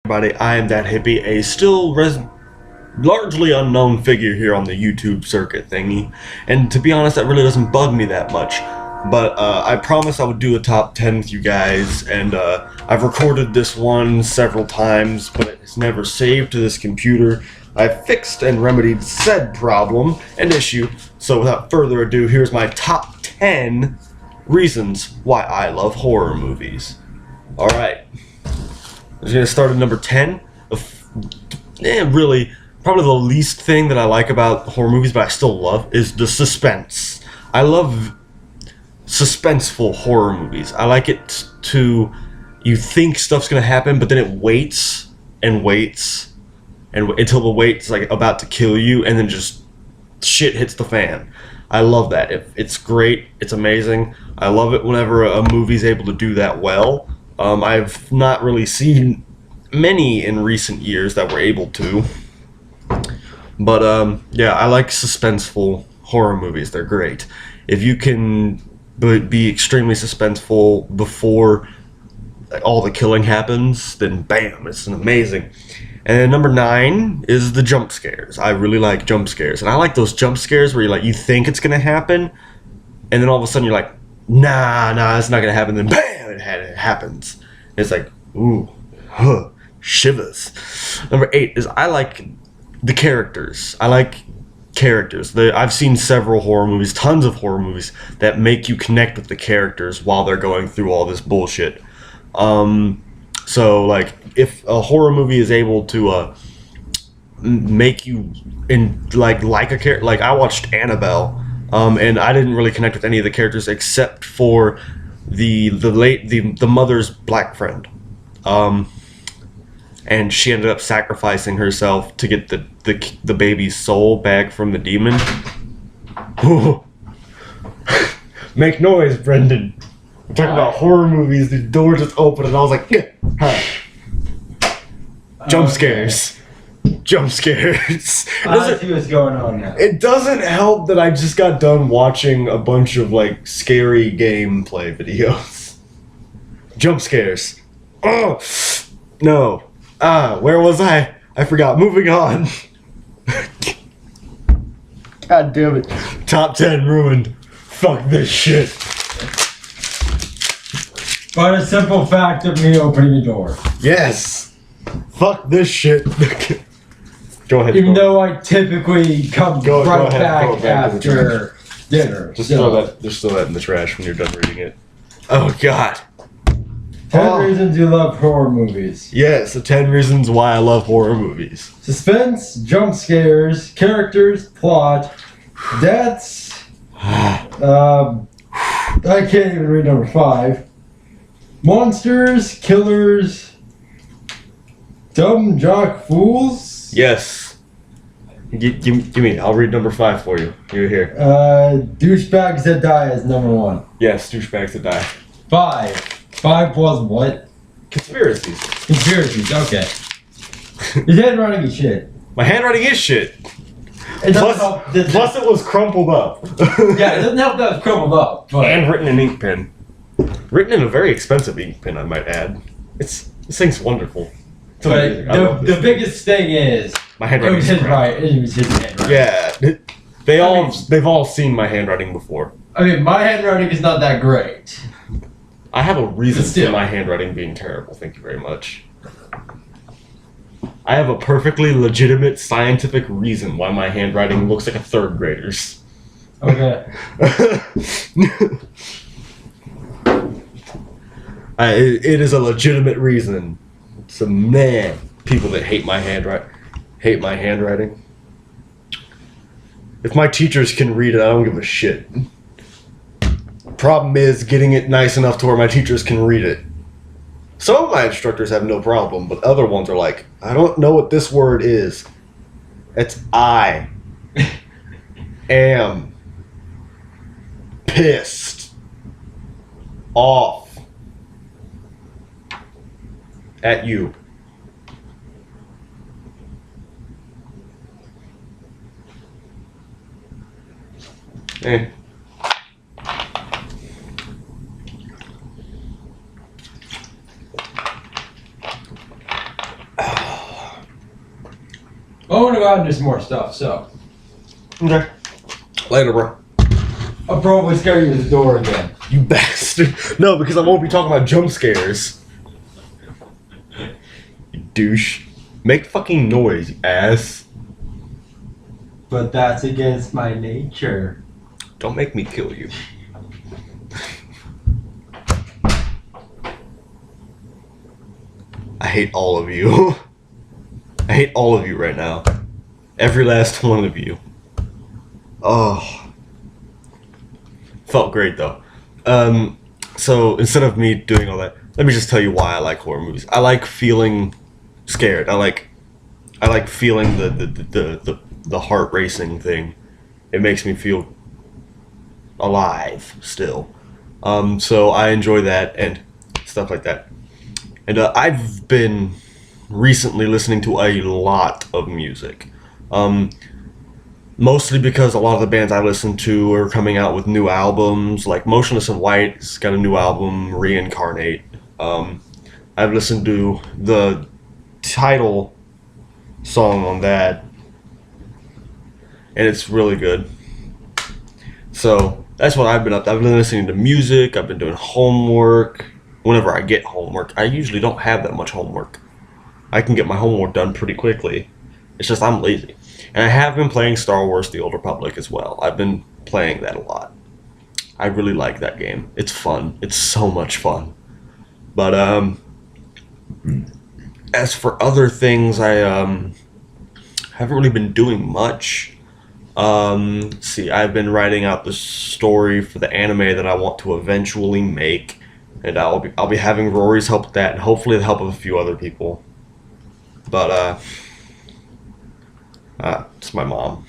Everybody, I am that hippie, a still largely unknown figure here on the YouTube circuit thingy, and to be honest, that really doesn't bug me that much. But I promised I would do a top 10 with you guys, and I've recorded this one several times, but it's never saved to this computer. I've fixed and remedied said problem and issue, so without further ado, here's my top 10 reasons why I love horror movies. Alright. I'm going to start at number 10. Really, probably the least thing that I like about horror movies, but I still love, is the suspense. I love suspenseful horror movies. I like it to, you think stuff's going to happen, but then it waits and waits and until the wait's like about to kill you, and then just shit hits the fan. I love that. It's great. It's amazing. I love it whenever a movie's able to do that well. I've not really seen many in recent years that were able to. But, yeah, I like suspenseful horror movies. They're great. If you can be extremely suspenseful before all the killing happens, then bam, it's amazing. And then number 9 is the jump scares. I really like jump scares. And I like those jump scares where you think it's going to happen, and then all of a sudden you're like, nah, it's not going to happen. Then bam, it happens. It's like, ooh, huh, shivers. Number 8 is I like the characters. I like characters. I've seen several horror movies, tons of horror movies, that make you connect with the characters while they're going through all this bullshit. So, like, if a horror movie is able to make you like a character, like I watched Annabelle, and I didn't really connect with any of the characters except for the mother's black friend, and she ended up sacrificing herself to get the baby's soul back from the demon. Make noise, Brendan. We're talking about horror movies. The door just opened, and I was like, yeah. Jump scares. Jump scares. I see what's going on now. It doesn't help that I just got done watching a bunch of like scary gameplay videos. Jump scares. Oh no. Where was I? I forgot. Moving on. God damn it. Top 10 ruined. Fuck this shit. By the simple fact of me opening the door. Yes. Fuck this shit. Go ahead. Even though I typically come right back after dinner. Just throw that in the trash when you're done reading it. Oh God. 10 reasons you love horror movies. Yes, the 10 reasons why I love horror movies. Suspense, jump scares, characters, plot, deaths. I can't even read number 5. Monsters, killers, dumb jock fools. Yes. Give me. I'll read number 5 for you. You're here. Douchebags that die is number 1. Yes, douchebags that die. 5. 5 was what? Conspiracies. Conspiracies, okay. His handwriting is shit. My handwriting is shit. It Plus it was crumpled up. Yeah, it doesn't help that it's crumpled up. But And written in ink pen. Written in a very expensive ink pen, I might add. This thing's wonderful. It's amazing. I love this the thing. biggest thing is My it handwriting was is his crap. right. It was his handwriting. Yeah. They've all seen my handwriting before. I mean, my handwriting is not that great. I have a reason Still. for my handwriting being terrible, thank you very much. I have a perfectly legitimate scientific reason why my handwriting looks like a 3rd grader's. Okay. It is a legitimate reason. So man, people that hate my handwriting. If my teachers can read it, I don't give a shit. Problem is getting it nice enough to where my teachers can read it. Some of my instructors have no problem, but other ones are like, I don't know what this word is. It's I am pissed off at you. Eh. want to go out and do some more stuff, so. Okay. Later, bro. I'll probably scare you at the door again. You bastard. No, because I won't be talking about jump scares. You douche. Make fucking noise, you ass. But that's against my nature. Don't make me kill you. I hate all of you. I hate all of you right now. Every last one of you. Oh. Felt great though. So instead of me doing all that, let me just tell you why I like horror movies. I like feeling scared. I like feeling the heart racing thing. It makes me feel alive still. So I enjoy that and stuff like that. And I've been recently listening to a lot of music. Mostly because a lot of the bands I listen to are coming out with new albums. Like Motionless in White's got a new album, Reincarnate. I've listened to the title song on that, and it's really good. So that's what I've been up to. I've been listening to music. I've been doing homework. Whenever I get homework, I usually don't have that much homework. I can get my homework done pretty quickly. It's just I'm lazy. And I have been playing Star Wars The Old Republic as well. I've been playing that a lot. I really like that game. It's fun. It's so much fun. But as for other things, I haven't really been doing much. See, I've been writing out the story for the anime that I want to eventually make, and I'll be having Rory's help with that, and hopefully the help of a few other people. But it's my mom.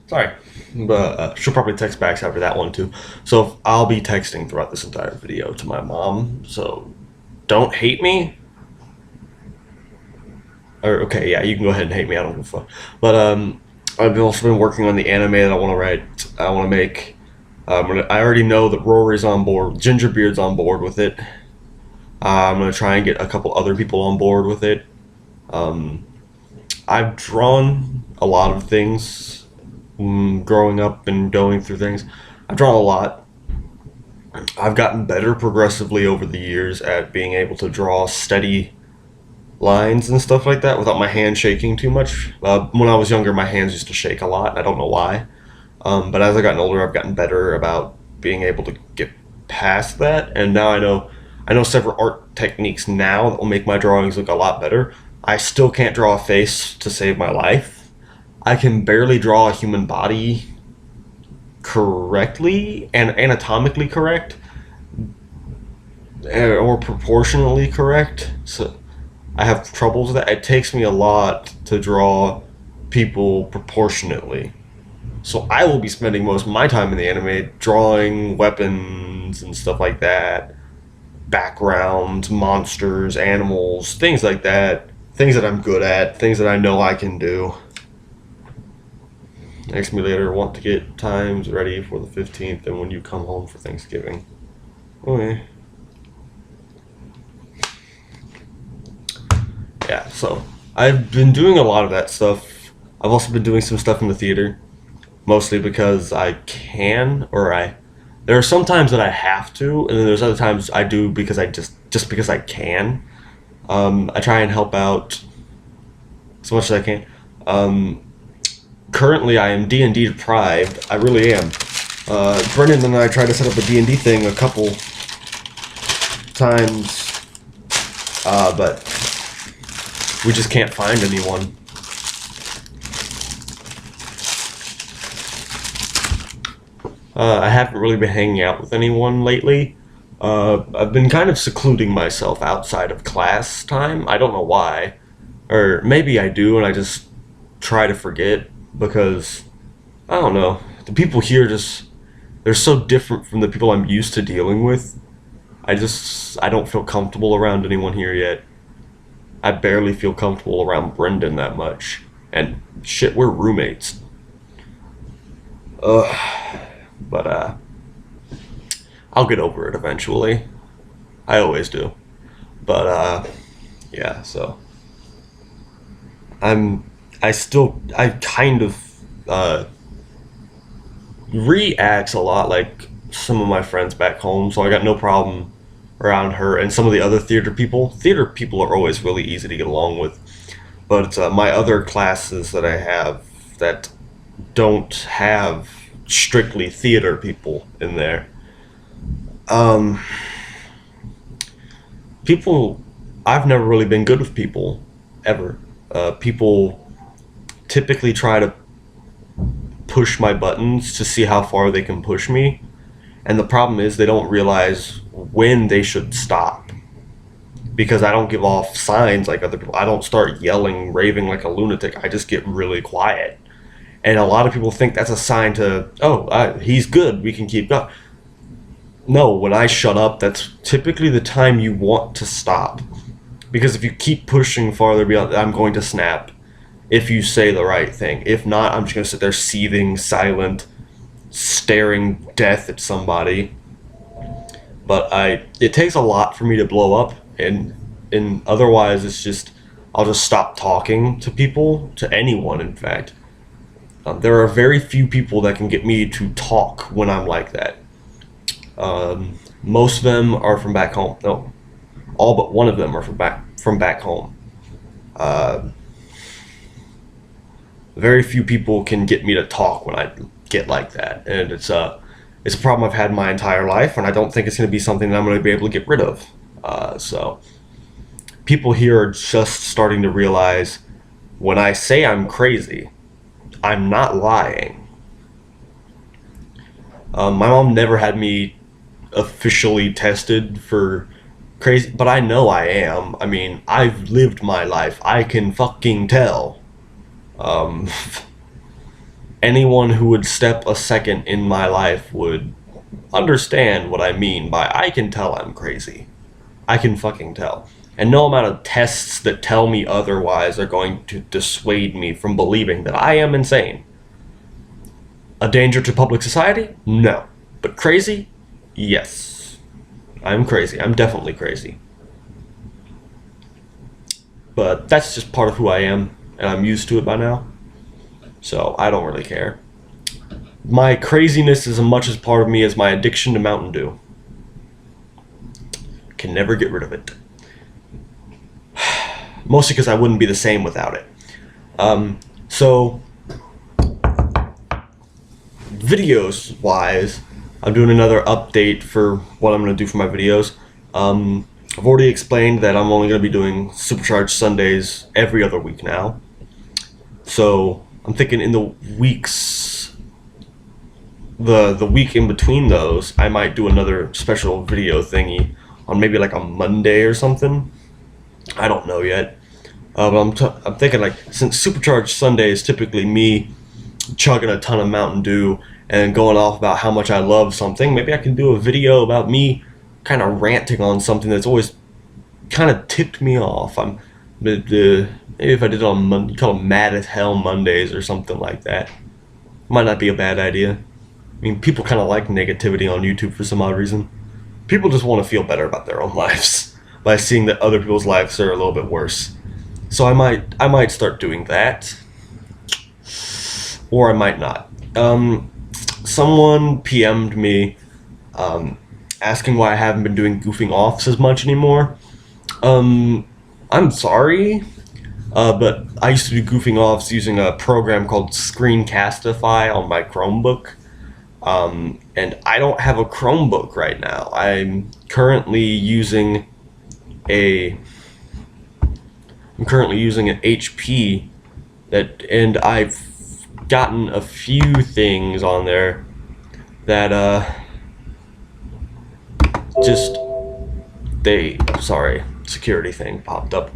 Sorry, but she'll probably text back after that one too. So I'll be texting throughout this entire video to my mom. So don't hate me. Or okay, yeah, you can go ahead and hate me. I don't give a fuck. But I've also been working on the anime that I want to write. I want to make. I already know that Rory's on board. Gingerbeard's on board with it. I'm gonna try and get a couple other people on board with it. I've drawn a lot of things growing up and going through things. I've drawn a lot. I've gotten better progressively over the years at being able to draw steady lines and stuff like that without my hand shaking too much. When I was younger, my hands used to shake a lot. I don't know why. But as I've gotten older, I've gotten better about being able to get past that. And now I know several art techniques now that will make my drawings look a lot better. I still can't draw a face to save my life. I can barely draw a human body correctly and anatomically correct or proportionally correct. So I have troubles with that. It takes me a lot to draw people proportionately. So I will be spending most of my time in the anime drawing weapons and stuff like that, backgrounds, monsters, animals, things like that, things that I'm good at, things that I know I can do. Makes me later want to get times ready for the 15th and when you come home for Thanksgiving. Okay. Yeah, so I've been doing a lot of that stuff. I've also been doing some stuff in the theater, mostly because I can, there are some times that I have to, and then there's other times I do because I just because I can. I try and help out as much as I can. Currently, I am D&D deprived. I really am. Brendan and I tried to set up a D&D thing a couple times, but we just can't find anyone. I haven't really been hanging out with anyone lately. I've been kind of secluding myself outside of class time. I don't know why. Or maybe I do and I just try to forget because, I don't know. The people here they're so different from the people I'm used to dealing with. I don't feel comfortable around anyone here yet. I barely feel comfortable around Brendan that much. And shit, we're roommates. But I'll get over it eventually. I always do. But yeah, so I kind of reacts a lot like some of my friends back home, so I got no problem around her and some of the other theater people. Theater people are always really easy to get along with, but my other classes that I have that don't have strictly theater people in there, um, people, I've never really been good with people ever. People typically try to push my buttons to see how far they can push me. And the problem is they don't realize when they should stop. Because I don't give off signs like other people. I don't start yelling, raving like a lunatic. I just get really quiet. And a lot of people think that's a sign to, he's good, we can keep going. No, when I shut up, that's typically the time you want to stop. Because if you keep pushing farther beyond, I'm going to snap if you say the right thing. If not, I'm just going to sit there seething, silent, staring death at somebody. But it takes a lot for me to blow up, and otherwise it's just, I'll just stop talking to people, to anyone in fact. There are very few people that can get me to talk when I'm like that. Most of them are from back home. No, all but one of them are from back home. Very few people can get me to talk when I get like that, and it's a problem I've had my entire life, and I don't think it's going to be something that I'm going to be able to get rid of. So people here are just starting to realize when I say I'm crazy, I'm not lying. My mom never had me officially tested for crazy, but I know I am. I mean, I've lived my life. I can fucking tell. Anyone who would step a second in my life would understand what I mean by I can tell I'm crazy. I can fucking tell. And no amount of tests that tell me otherwise are going to dissuade me from believing that I am insane. A danger to public society? No. But crazy? Yes. I'm crazy. I'm definitely crazy. But that's just part of who I am, and I'm used to it by now. So I don't really care. My craziness is as much as part of me as my addiction to Mountain Dew. Can never get rid of it. Mostly because I wouldn't be the same without it. So, videos wise, I'm doing another update for what I'm going to do for my videos. I've already explained that I'm only going to be doing Supercharged Sundays every other week now. So, I'm thinking in the weeks, the week in between those, I might do another special video thingy on maybe like a Monday or something. I don't know yet. But I'm thinking, like, since Supercharged Sunday is typically me chugging a ton of Mountain Dew and going off about how much I love something, maybe I can do a video about me kind of ranting on something that's always kind of tipped me off. Maybe if I did it on call them Mad as Hell Mondays or something like that. Might not be a bad idea. I mean, people kind of like negativity on YouTube for some odd reason. People just want to feel better about their own lives by seeing that other people's lives are a little bit worse. So I might start doing that, or I might not. Someone PM'd me asking why I haven't been doing goofing offs as much anymore. I'm sorry, but I used to do goofing offs using a program called Screencastify on my Chromebook. And I don't have a Chromebook right now. I'm currently using an HP and I've gotten a few things on there that security thing popped up.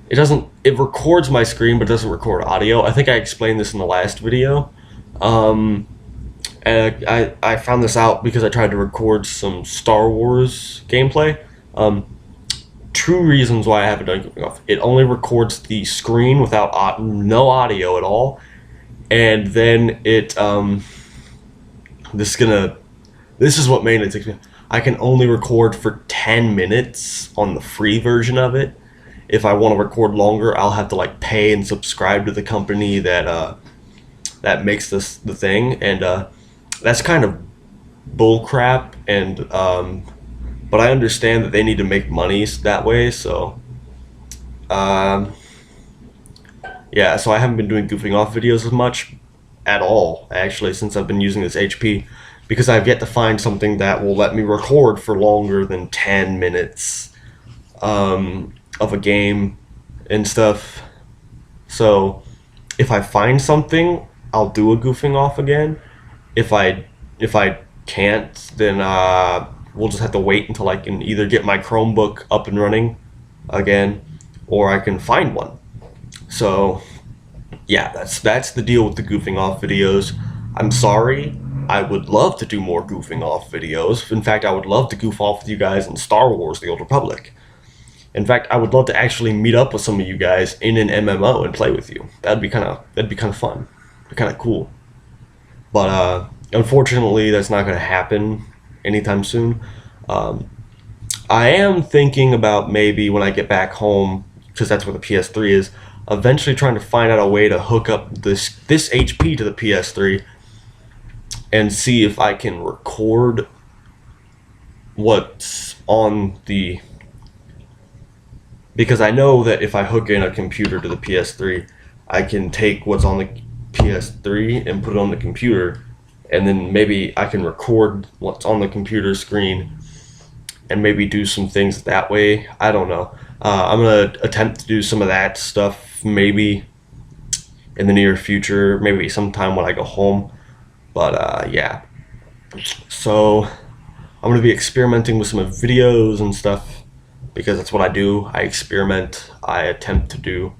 It records my screen but doesn't record audio. I think I explained this in the last video. And I found this out because I tried to record some Star Wars gameplay. True reasons why I haven't done goofing off. It only records the screen without no audio at all, and then this is gonna This is what mainly takes me. I can only record for 10 minutes on the free version of it. If I want to record longer, I'll have to like pay and subscribe to the company that makes this the thing, and that's kind of bull crap. And but I understand that they need to make money that way, so yeah. So I haven't been doing goofing off videos as much at all actually since I've been using this HP, because I've yet to find something that will let me record for longer than 10 minutes of a game and stuff. So if I find something, I'll do a goofing off again. If I can't, then we'll just have to wait until I can either get my Chromebook up and running again, or I can find one. So yeah, that's the deal with the goofing off videos. I'm sorry. I would love to do more goofing off videos. In fact, I would love to goof off with you guys in Star Wars: The Old Republic. In fact, I would love to actually meet up with some of you guys in an MMO and play with you. That'd be kind of fun, kind of cool. But unfortunately, that's not going to happen anytime soon. I am thinking about maybe when I get back home, because that's where the PS3 is, eventually trying to find out a way to hook up this HP to the PS3 and see if I can record what's on the... Because I know that if I hook in a computer to the PS3, I can take what's on the PS3 and put it on the computer, and then maybe I can record what's on the computer screen and maybe do some things that way. I don't know. I'm going to attempt to do some of that stuff maybe in the near future, maybe sometime when I go home. But yeah. So I'm going to be experimenting with some videos and stuff, because that's what I do. I experiment. I attempt to do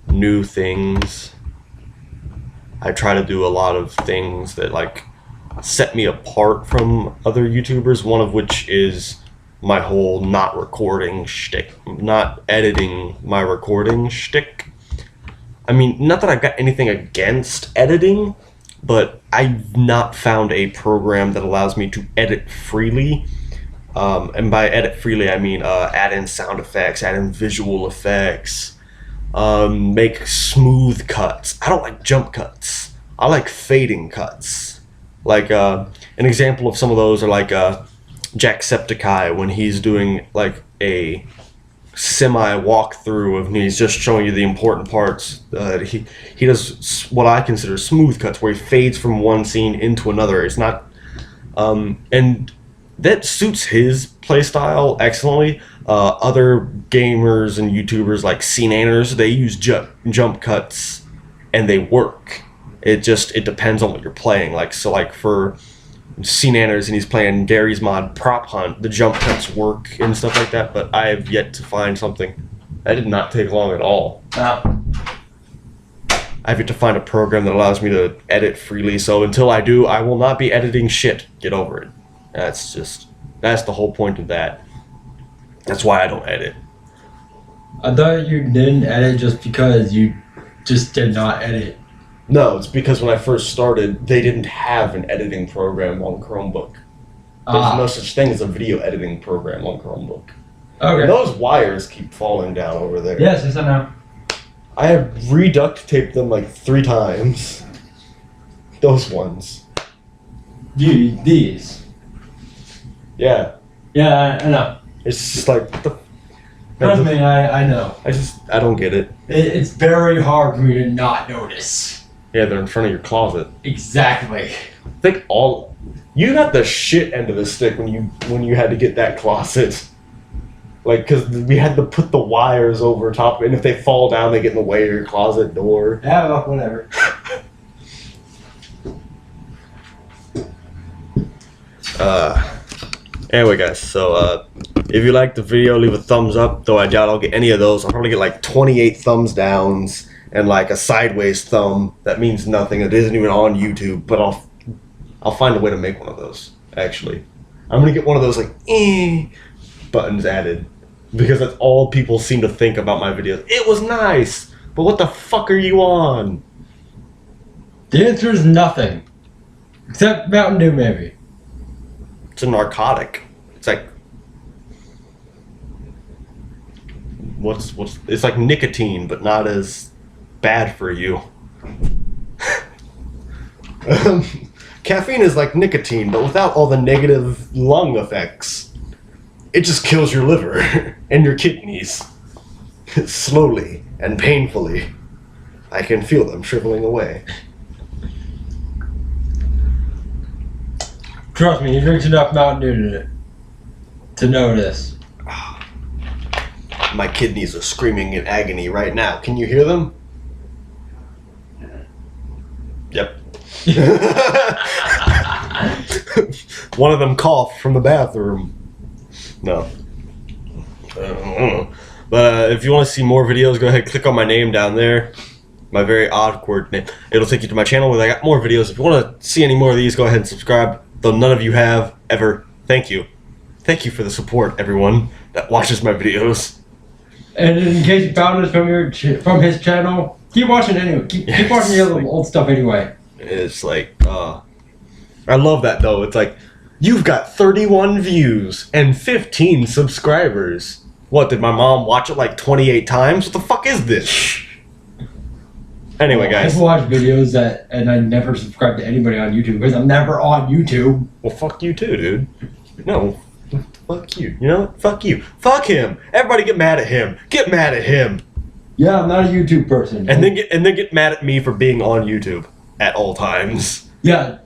new things. I try to do a lot of things that like set me apart from other YouTubers, one of which is my whole not recording shtick, not editing my recording shtick. I mean, not that I've got anything against editing, but I've not found a program that allows me to edit freely. And by edit freely, I mean add in sound effects, add in visual effects, make smooth cuts. I don't like jump cuts. I like fading cuts. Like an example of some of those are like Jacksepticeye, when he's doing like a semi walkthrough of, and he's just showing you the important parts. He does what I consider smooth cuts, where he fades from one scene into another. It's not and that suits his playstyle excellently. Other gamers and YouTubers like CNanners, they use jump cuts and they work. It depends on what you're playing. Like for CNanners, and he's playing Gary's Mod Prop Hunt, the jump cuts work and stuff like that. But I have yet to find something. That did not take long at all. I've yet to find a program that allows me to edit freely. So until I do, I will not be editing shit. Get over it. That's the whole point of that. That's why I don't edit. I thought you didn't edit just because you just did not edit. No, it's because when I first started, they didn't have an editing program on Chromebook. There's no such thing as a video editing program on Chromebook. Okay. And those wires keep falling down over there. Yes, I know. I have re-duct taped them like 3 times. Those ones. These. Yeah. Yeah, I know. It's just like, what the... Trust me, I know. I don't get it. It's very hard for me to not notice. Yeah, they're in front of your closet. Exactly. I think you got the shit end of the stick when you had to get that closet. Like, because we had to put the wires over top, and if they fall down, they get in the way of your closet door. Yeah, well, whatever. Anyway, guys, so if you liked the video, leave a thumbs up, though I doubt I'll get any of those. I'll probably get like 28 thumbs downs and like a sideways thumb that means nothing. It isn't even on YouTube, but I'll find a way to make one of those, actually. I'm gonna get one of those like buttons added, because that's all people seem to think about my videos. It was nice, but what the fuck are you on? The answer is nothing. Except Mountain Dew, maybe. It's a narcotic. It's like what's it's like nicotine, but not as bad for you. Caffeine is like nicotine, but without all the negative lung effects. It just kills your liver and your kidneys. Slowly and painfully. I can feel them shriveling away. Trust me, you drink enough Mountain Dew to know this. My kidneys are screaming in agony right now. Can you hear them? Yep. One of them coughed from the bathroom. No. I don't know. But if you want to see more videos, go ahead, click on my name down there. My very awkward name. It'll take you to my channel where I got more videos. If you want to see any more of these, go ahead and subscribe. Though none of you have ever. Thank you. Thank you for the support, everyone that watches my videos. And in case you found this from his channel, keep watching anyway. Keep watching the other old stuff anyway. It's like, I love that though. It's like, you've got 31 views and 15 subscribers. What, did my mom watch it like 28 times? What the fuck is this? Anyway, guys. I've watched videos and I never subscribe to anybody on YouTube because I'm never on YouTube. Well, fuck you too, dude. No, fuck you. You know what? Fuck you. Fuck him. Everybody get mad at him. Get mad at him. Yeah, I'm not a YouTube person. And then get mad at me for being on YouTube at all times. Yeah,